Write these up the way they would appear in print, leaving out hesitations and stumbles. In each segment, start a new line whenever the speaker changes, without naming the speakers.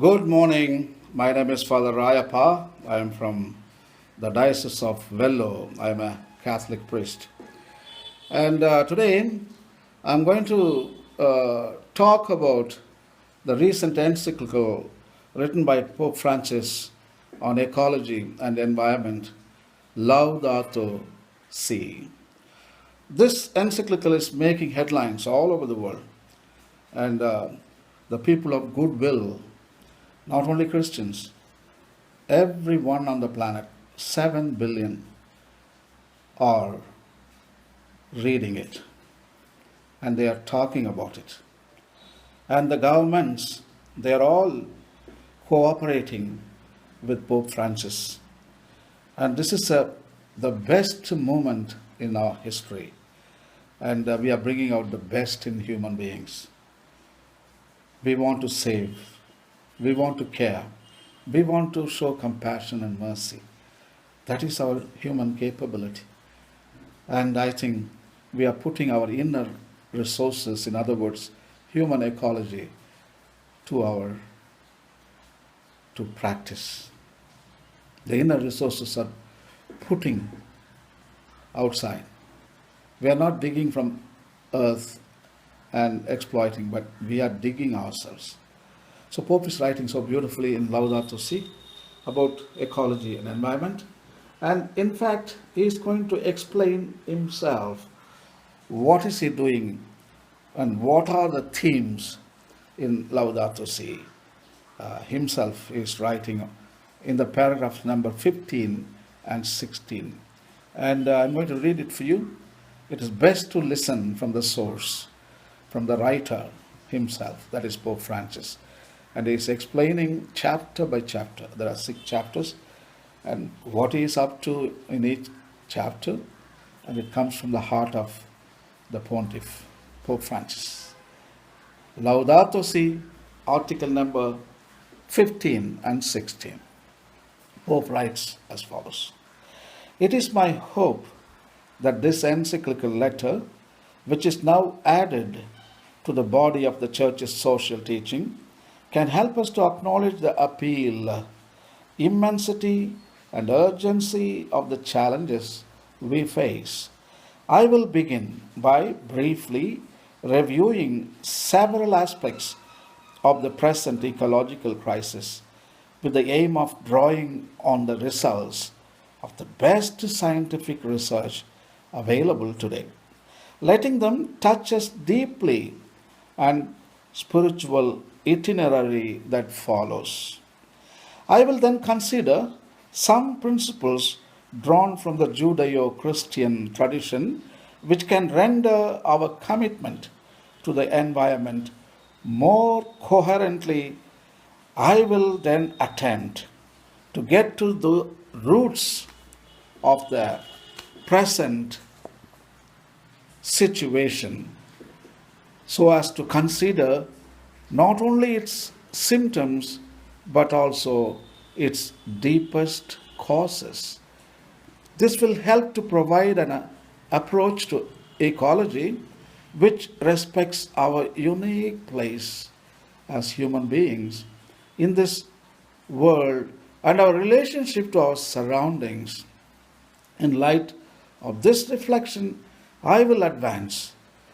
Good morning. My name is Father Rayappa. I am from the Diocese of Vellore. I am a Catholic priest. And today I'm going to talk about the recent encyclical written by Pope Francis on ecology and environment, Laudato Si. This encyclical is making headlines all over the world, and the people of goodwill, not only Christians, everyone on the planet, 7 billion, are reading it and they are talking about it. And the governments, they are all cooperating with Pope Francis. And this is the best moment in our history. And we are bringing out the best in human beings. We want to save. We want to care. We want to show compassion and mercy. That is our human capability. And I think we are putting our inner resources, in other words, human ecology, to practice. The inner resources are putting outside. We are not digging from earth and exploiting, but we are digging ourselves. So Pope is writing so beautifully in Laudato Si about ecology and environment. And in fact, he is going to explain himself what is he doing and what are the themes in Laudato Si. Himself is writing in the paragraph number 15 and 16. And I'm going to read it for you. It is best to listen from the source, from the writer himself, that is Pope Francis. And he is explaining chapter by chapter. There are 6 chapters, and what he is up to in each chapter, and it comes from the heart of the pontiff, Pope Francis. Laudato Si, article number 15 and 16. Pope writes as follows. It is my hope that this encyclical letter, which is now added to the body of the Church's social teaching, can help us to acknowledge the appeal, immensity, and urgency of the challenges we face. I will begin by briefly reviewing several aspects of the present ecological crisis with the aim of drawing on the results of the best scientific research available today, letting them touch us deeply and spiritual itinerary that follows. I will then consider some principles drawn from the Judaeo-Christian tradition which can render our commitment to the environment more coherently. I will then attempt to get to the roots of the present situation so as to consider not only its symptoms but also its deepest causes. This will help to provide an approach to ecology which respects our unique place as human beings in this world and our relationship to our surroundings. In light of this reflection, I will advance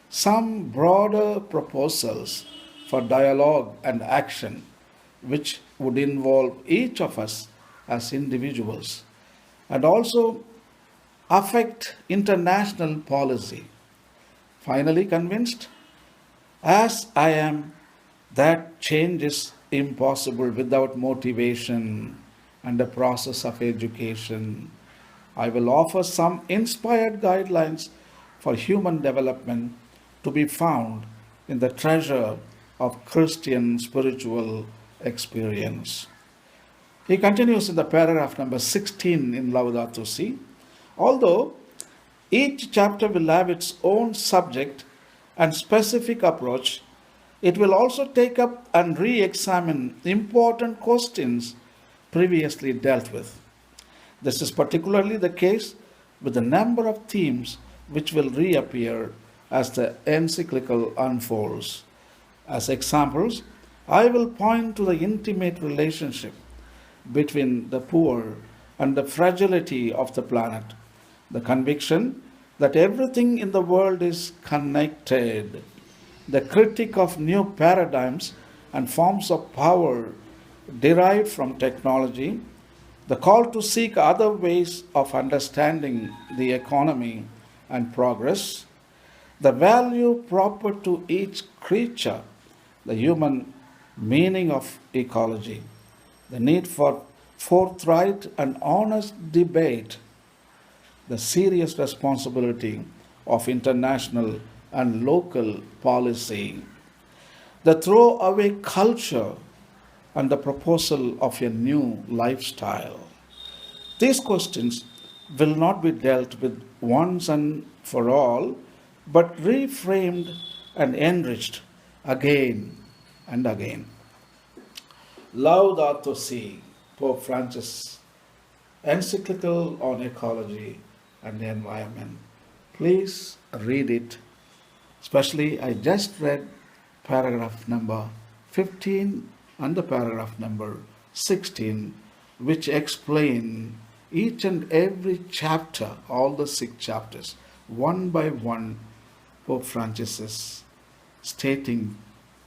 some broader proposals for dialogue and action which would involve each of us as individuals and also affect international policy. Finally convinced, as I am, that change is impossible without motivation and a process of education, I will offer some inspired guidelines for human development to be found in the treasure of Christian spiritual experience. He continues in the paragraph number 16 in Laudato Si. Although each chapter will have its own subject and specific approach, it will also take up and re-examine important questions previously dealt with. This is particularly the case with a number of themes which will reappear as the encyclical unfolds. As examples, I will point to the intimate relationship between the poor and the fragility of the planet, the conviction that everything in the world is connected, the critique of new paradigms and forms of power derived from technology, the call to seek other ways of understanding the economy and progress, the value proper to each creature, the human meaning of ecology, the need for forthright and honest debate, the serious responsibility of international and local policy, the throwaway culture, and the proposal of a new lifestyle. These questions will not be dealt with once and for all, but reframed and enriched again and again. Laudato Si, Pope Francis, Encyclical on Ecology and the Environment. Please read it. Especially, I just read paragraph number 15 and the paragraph number 16, which explain each and every chapter, all the 6 chapters, one by one. Pope Francis is stating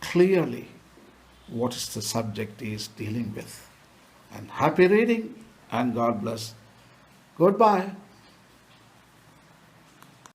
clearly what is the subject he is dealing with. And happy reading, and God bless. Goodbye.